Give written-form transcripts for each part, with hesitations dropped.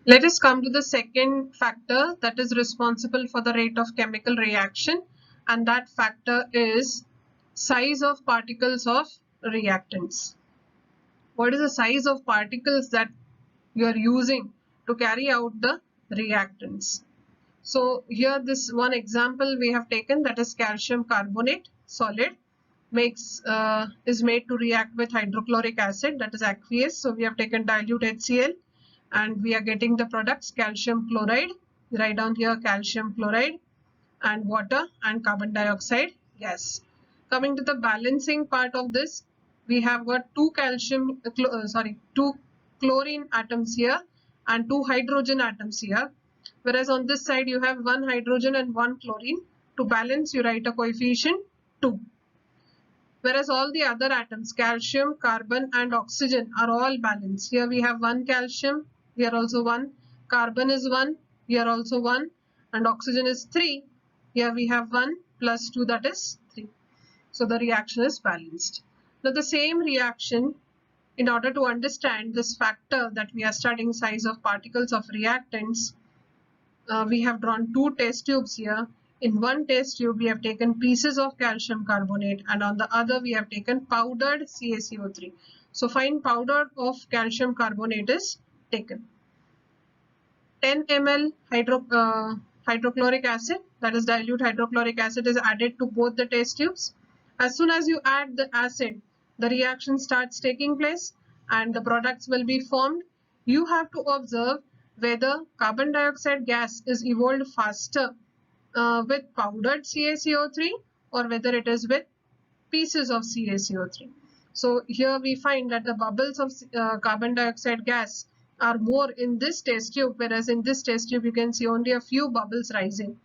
Let us come to the second factor that is responsible for the rate of chemical reaction, and that factor is size of particles of reactants. What is the size of particles that you are using to carry out the reactants? So here this one example we have taken, that is calcium carbonate solid is made to react with hydrochloric acid, that is aqueous. So we have taken dilute HCl and we are getting the products calcium chloride. Write down here calcium chloride and water and carbon dioxide gas. Coming to the balancing part of this, we have got two chlorine atoms here and two hydrogen atoms here, whereas on this side you have one hydrogen and one chlorine. To balance, you write a coefficient 2. Whereas all the other atoms, calcium, carbon and oxygen, are all balanced. Here we have one calcium, here also one, carbon is 1, here also 1, and oxygen is 3. Here we have 1 plus 2, that is 3. So the reaction is balanced. Now the same reaction, in order to understand this factor that we are studying, size of particles of reactants, we have drawn two test tubes here. In one test tube, we have taken pieces of calcium carbonate, and on the other, we have taken powdered CaCO3. So fine powder of calcium carbonate is taken. 10 ml hydrochloric acid, that is dilute hydrochloric acid, is added to both the test tubes. As soon as you add the acid, the reaction starts taking place and the products will be formed. You have to observe whether carbon dioxide gas is evolved faster with powdered CaCO3 or whether it is with pieces of CaCO3. So here we find that the bubbles of carbon dioxide gas are more in this test tube, whereas in this test tube you can see only a few bubbles rising.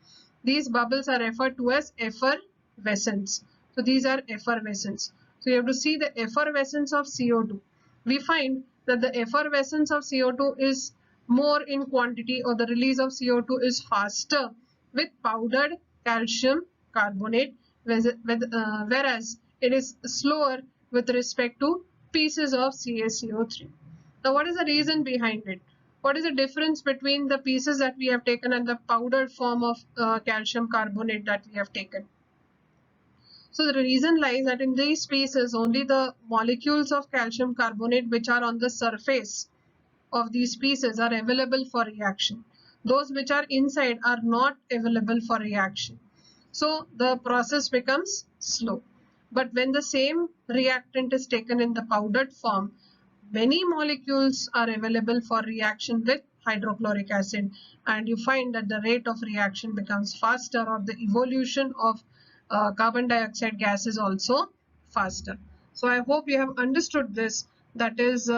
These bubbles are referred to as effervescence. So these are effervescence. So you have to see the effervescence of CO2. We find that the effervescence of CO2 is more in quantity, or the release of CO2 is faster with powdered calcium carbonate, whereas it is slower with respect to pieces of CaCO3. Now, what is the reason behind it? What is the difference between the pieces that we have taken and the powdered form of calcium carbonate that we have taken? So the reason lies that in these pieces, only the molecules of calcium carbonate which are on the surface of these pieces are available for reaction. Those which are inside are not available for reaction. So the process becomes slow. But when the same reactant is taken in the powdered form, many molecules are available for reaction with hydrochloric acid, and you find that the rate of reaction becomes faster, or the evolution of carbon dioxide gas is also faster. So I hope you have understood this. That is,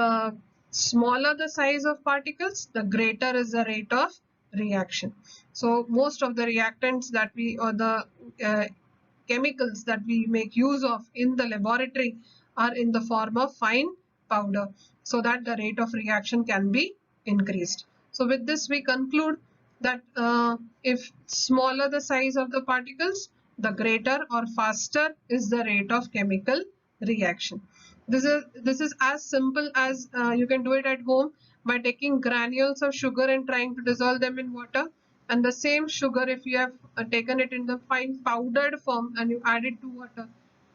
smaller the size of particles, the greater is the rate of reaction. So most of the reactants that we, or the chemicals that we make use of in the laboratory, are in the form of fine powder, so that the rate of reaction can be increased. So with this we conclude that if smaller the size of the particles, the greater or faster is the rate of chemical reaction. This is as simple as you can do it at home by taking granules of sugar and trying to dissolve them in water. And the same sugar, if you have taken it in the fine powdered form and you add it to water,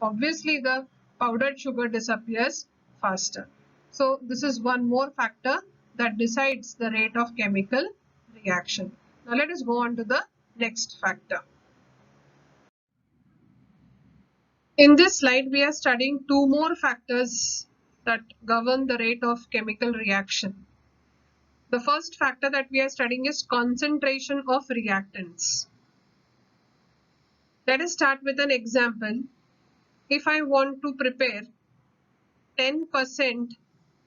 obviously the powdered sugar disappears faster. So this is one more factor that decides the rate of chemical reaction. Now let us go on to the next factor. In this slide, we are studying two more factors that govern the rate of chemical reaction. The first factor that we are studying is concentration of reactants. Let us start with an example. If I want to prepare 10%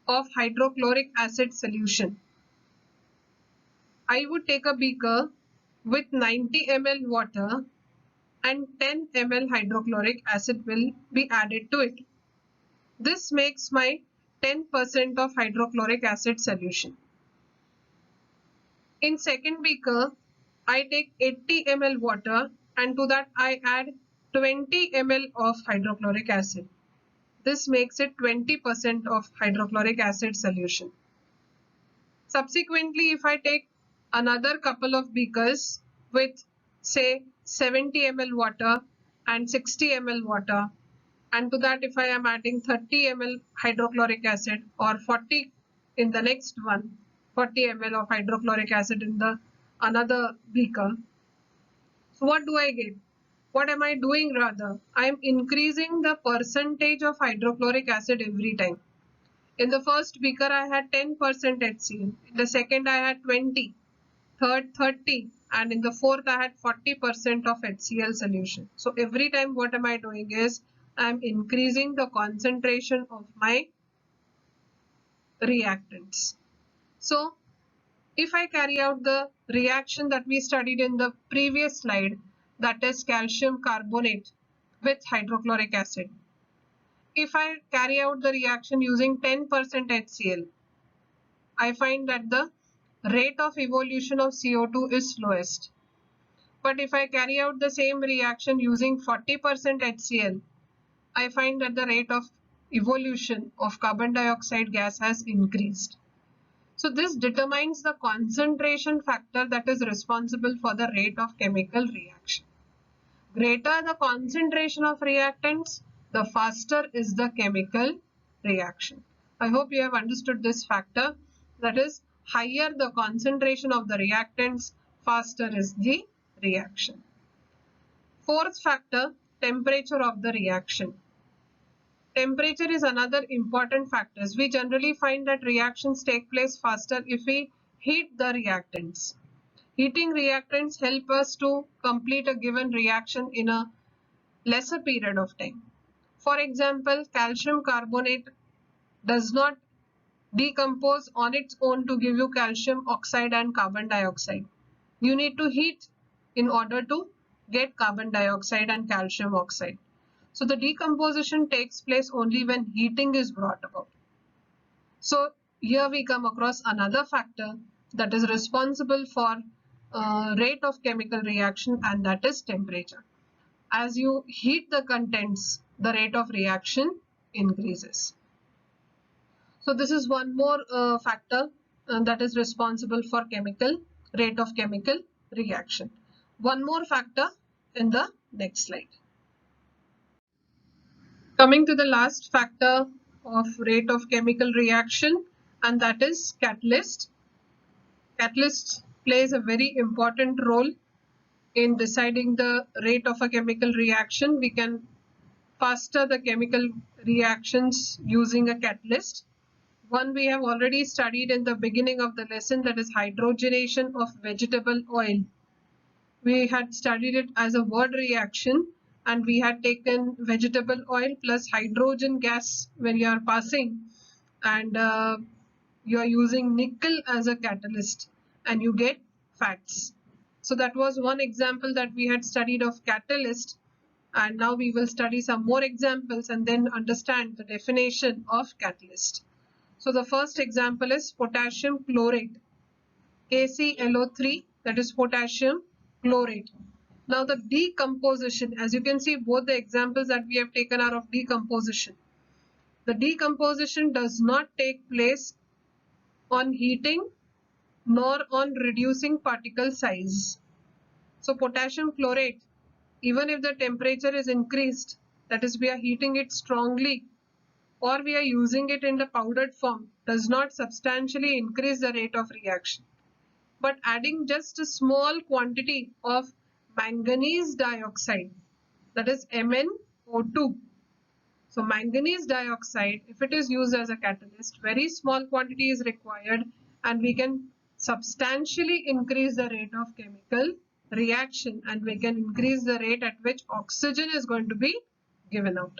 of hydrochloric acid solution, I would take a beaker with 90 ml water and 10 ml hydrochloric acid will be added to it. This makes my 10% of hydrochloric acid solution. In second beaker, I take 80 ml water and to that I add 20 ml of hydrochloric acid. This makes it 20% of hydrochloric acid solution. Subsequently, if I take another couple of beakers with say 70 ml water and 60 ml water, and to that if I am adding 30 ml hydrochloric acid or 40 in the next one, 40 ml of hydrochloric acid in the another beaker. So what do I get? What am I doing rather? I am increasing the percentage of hydrochloric acid every time. In the first beaker I had 10% HCl, in the second I had 20, third 30, and in the fourth I had 40% of HCl solution. So every time what am I doing is I am increasing the concentration of my reactants. So if I carry out the reaction that we studied in the previous slide, that is calcium carbonate with hydrochloric acid. If I carry out the reaction using 10% HCl, I find that the rate of evolution of CO2 is slowest. But if I carry out the same reaction using 40% HCl, I find that the rate of evolution of carbon dioxide gas has increased. So this determines the concentration factor that is responsible for the rate of chemical reaction. Greater the concentration of reactants, the faster is the chemical reaction. I hope you have understood this factor. That is, higher the concentration of the reactants, faster is the reaction. Fourth factor, temperature of the reaction. Temperature is another important factor. We generally find that reactions take place faster if we heat the reactants. Heating reactants help us to complete a given reaction in a lesser period of time. For example, calcium carbonate does not decompose on its own to give you calcium oxide and carbon dioxide. You need to heat in order to get carbon dioxide and calcium oxide. So the decomposition takes place only when heating is brought about. So here we come across another factor that is responsible for rate of chemical reaction, and that is temperature. As you heat the contents, the rate of reaction increases. So this is one more factor that is responsible for rate of chemical reaction. One more factor in the next slide. Coming to the last factor of rate of chemical reaction, and that is catalyst. Catalyst plays a very important role in deciding the rate of a chemical reaction. We can faster the chemical reactions using a catalyst. One we have already studied in the beginning of the lesson, that is hydrogenation of vegetable oil. We had studied it as a word reaction, and we had taken vegetable oil plus hydrogen gas when you are passing, and you are using nickel as a catalyst and you get fats. So that was one example that we had studied of catalyst, and now we will study some more examples and then understand the definition of catalyst. So the first example is potassium chlorate, KClO3, that is potassium chlorate. Now the decomposition, as you can see, both the examples that we have taken are of decomposition. The decomposition does not take place on heating nor on reducing particle size. So potassium chlorate, even if the temperature is increased, that is we are heating it strongly or we are using it in the powdered form, does not substantially increase the rate of reaction. But adding just a small quantity of manganese dioxide, that is MnO2. So manganese dioxide, if it is used as a catalyst, very small quantity is required and we can substantially increase the rate of chemical reaction, and we can increase the rate at which oxygen is going to be given out.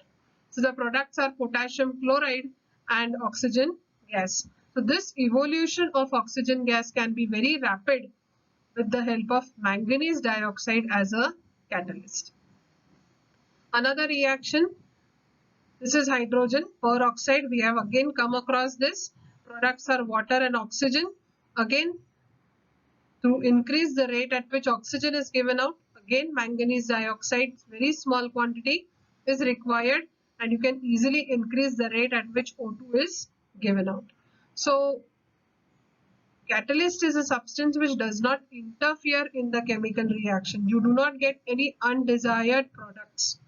So the products are potassium chloride and oxygen gas. So this evolution of oxygen gas can be very rapid with the help of manganese dioxide as a catalyst. Another reaction, this is hydrogen peroxide. We have again come across this. Products are water and oxygen. Again, to increase the rate at which oxygen is given out, again manganese dioxide, very small quantity is required, and you can easily increase the rate at which O2 is given out. So catalyst is a substance which does not interfere in the chemical reaction. You do not get any undesired products.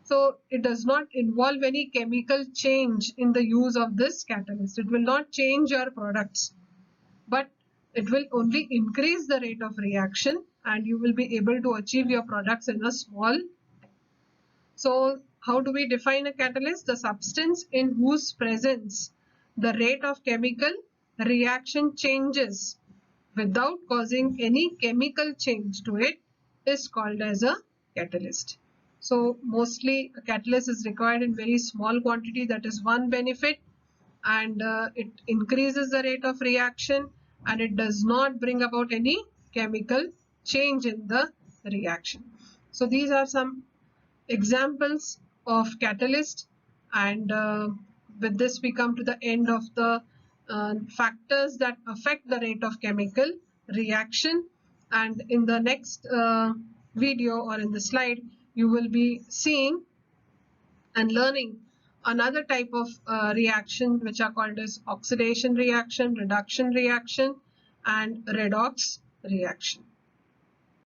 So it does not involve any chemical change in the use of this catalyst. It will not change your products, but it will only increase the rate of reaction and you will be able to achieve your products in a small time. So how do we define a catalyst? The substance in whose presence the rate of chemical reaction changes without causing any chemical change to it is called as a catalyst. So mostly a catalyst is required in very small quantity. That is one benefit, and it increases the rate of reaction and it does not bring about any chemical change in the reaction. So these are some examples of catalyst, and with this we come to the end of the factors that affect the rate of chemical reaction, and in the next video or in the slide you will be seeing and learning another type of reaction which are called as oxidation reaction, reduction reaction and redox reaction.